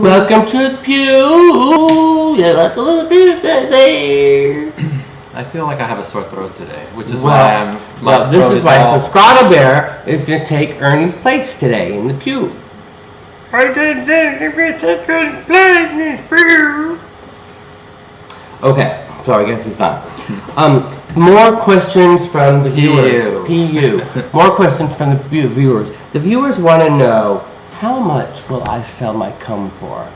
Welcome to the pew. Yeah, welcome to the pew there. I feel like I have a sore throat today, which is why I'm. Well, this is why. So Scroddle Bear is going to take Ernie's place today in the pew. I did this. I'm going to take Ernie's place in this pew. Okay, so I guess it's not. More questions from the viewers. PU. More questions from the viewers. The viewers want to know, how much will I sell my cum for?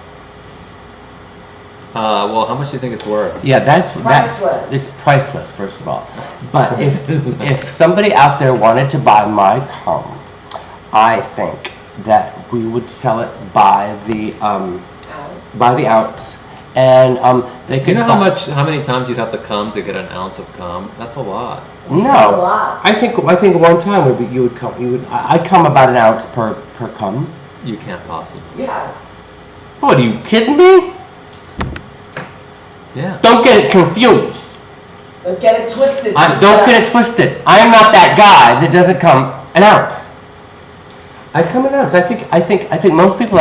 Well, how much do you think it's worth? Yeah, that's it's priceless, first of all. But if somebody out there wanted to buy my cum, I think that we would sell it by the ounce, and they could. You know how many times you'd have to cum to get an ounce of cum? That's a lot. No, that's a lot. I think one time I'd come about an ounce per cum. You can't possibly. Yes. What, are you kidding me? Yeah. Don't get it confused. Don't get it twisted. Don't get it twisted. I am not that guy that doesn't come an ounce. I come an ounce. I think most people,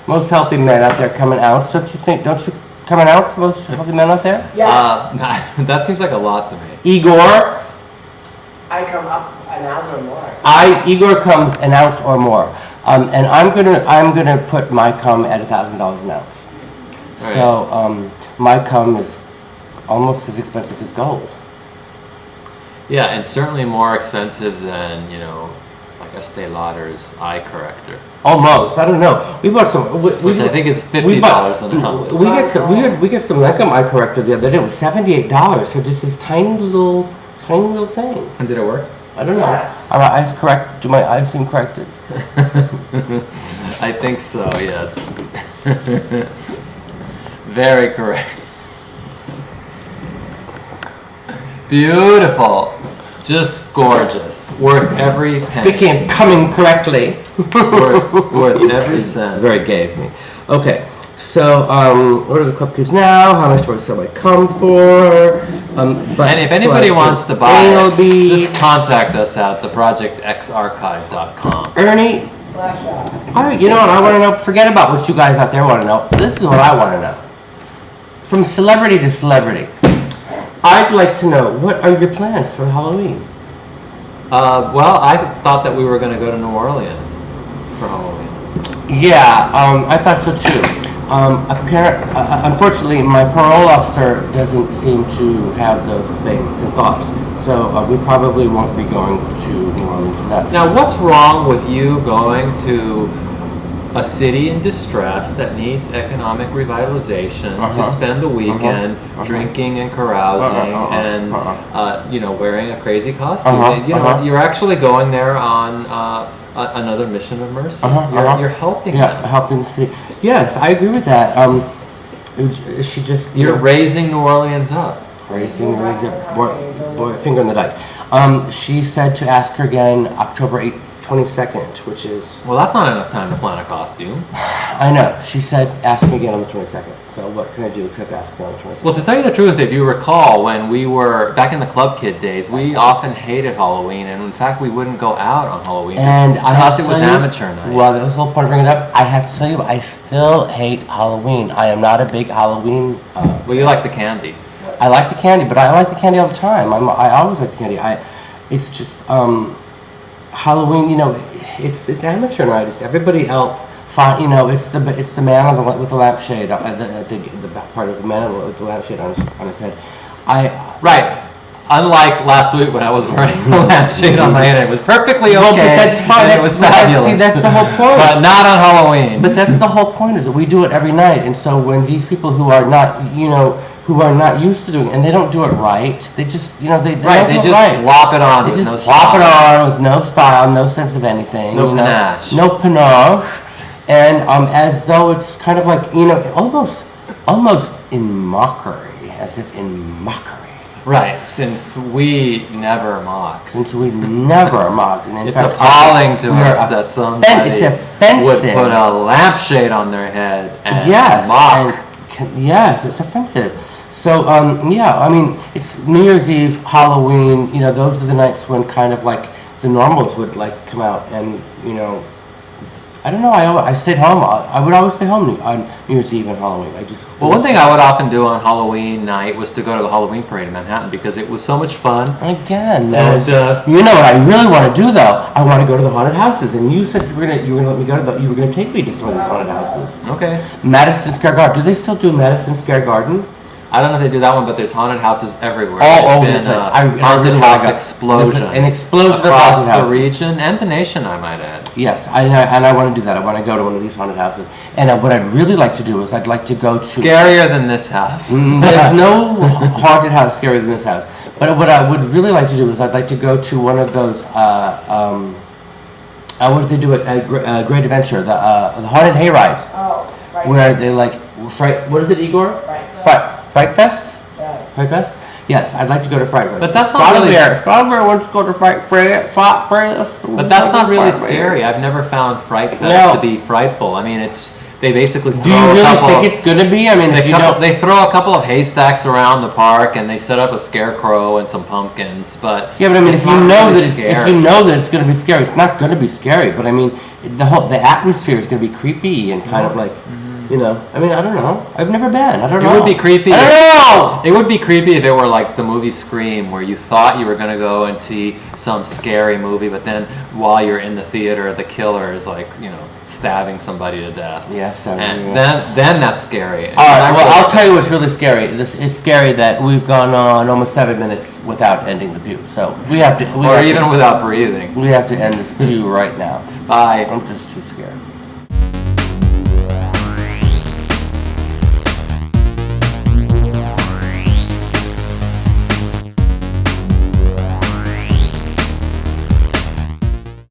most healthy men out there come an ounce. Don't you think? Don't you come an ounce? Most healthy men out there. Yeah. That seems like a lot to me. Igor. I come up an ounce or more. Igor comes an ounce or more, and I'm gonna put my cum at $1,000 an ounce. Right. So my cum is almost as expensive as gold. Yeah, and certainly more expensive than, like Estee Lauder's eye corrector. Almost. I don't know. We bought some. Which I think is $50 an ounce. We get some Lechem eye corrector the other day. It was $78 for just this tiny little thing. And did it work? I don't know. Yes. Are my eyes correct? Do my eyes seem corrected? I think so. Yes. Very correct. Beautiful. Just gorgeous. Worth every penny. Speaking of coming correctly. worth every cent. Very gay of me. Okay. So, what are the club kids now? How much do I sell my cum for? And if anybody wants to buy it, just contact us at theprojectxarchive.com. Ernie, you know what I want to know? Forget about what you guys out there want to know. This is what I want to know. From celebrity to celebrity, I'd like to know, what are your plans for Halloween? Well, I thought that we were going to go to New Orleans for Halloween. Yeah, I thought so too. Unfortunately, my parole officer doesn't seem to have those things and thoughts, so we probably won't be going to New Orleans for that. Now, what's wrong with you going to a city in distress that needs economic revitalization to spend the weekend drinking and carousing and wearing a crazy costume? You're actually going there on another mission of mercy. You're helping them. Yeah, helping the city. Yes, I agree with that. She just you're raising New Orleans up. Raising boy, finger in the dike. She said to ask her again October 22nd, which is... Well, that's not enough time to plan a costume. I know. She said, ask me again on the 22nd. So what can I do except ask her on the 22nd? Well, to tell you the truth, if you recall, when we were back in the Club Kid days, we often hated Halloween, and in fact, we wouldn't go out on Halloween. And to us, it was amateur night. Well, that was the whole point of bringing it up. I have to tell you, I still hate Halloween. I am not a big Halloween... well, you like the candy. I like the candy, but I like the candy all the time. I always like the candy. It's just... Halloween, it's amateur night. It's everybody else. It's the man with the lampshade, the back part of the man with the lampshade on his head. Right. Unlike last week when I was wearing a lampshade on my head, it was perfectly okay. Well, but that's fine. It was fabulous. That's the whole point. But not on Halloween. But that's the whole point. Is that we do it every night, and so when these people who are not, who are not used to doing it, and they don't do it right, they just, they just plop it on. They with just no plop style. it on with no style, no sense of anything. No panache. No panache, and as though it's kind of like almost in mockery, as if in mockery. Right, since we never mocked. And in it's fact, appalling to us that somebody would put a lampshade on their head and mock. Yes, it's offensive. So, it's New Year's Eve, Halloween, those are the nights when kind of like the normals would like come out and, I don't know. I stayed home. I would always stay home on New Year's Eve and Halloween. Well, one thing I would often do on Halloween night was to go to the Halloween parade in Manhattan because it was so much fun. Again, And, you know what I really want to do though? I want to go to the haunted houses, and you said you were gonna let me go to you were gonna take me to some of these haunted houses. Okay. Madison Square Garden. Do they still do Madison Square Garden? I don't know if they do that one, but there's haunted houses everywhere. All There's over the been place. a I haunted really house wanna go. explosion. An explosion across of haunted the houses. region and the nation, I might add. Yes, and I want to do that. I want to go to one of these haunted houses. And what I'd really like to do is I'd like to go to... Scarier than this house. There's no haunted house scarier than this house. But what I would really like to do is I'd like to go to one of those... what did they do at Great Adventure? The haunted hay rides. Oh, right. Where they like... Fright, what is it, Igor? Fright Fest? Yeah. Fright Fest? Yes, I'd like to go to Fright Fest. But that's not really... SkroddleSquad wants to go to Fright Fest. But that's not really scary. I've never found Fright Fest to be frightful. I mean, they basically throw Do you really think it's going to be? I mean, they throw a couple of haystacks around the park and they set up a scarecrow and some pumpkins, but yeah, but I mean, if you know that it's going to be scary, it's not going to be scary. But I mean, the atmosphere is going to be creepy and kind of like, you know. I mean, I don't know. I've never been. I don't know. It would be creepy. I don't know. It would be creepy if it were like the movie Scream, where you thought you were going to go and see some scary movie, but then while you're in the theater, the killer is like, you know, stabbing somebody to death. Yes, and then that's scary. All right. Well, I'll tell you what's really scary. It's scary that we've gone on almost 7 minutes without ending the pew. So we have to. Without breathing. We have to end this pew right now. Bye. I'm just too scared.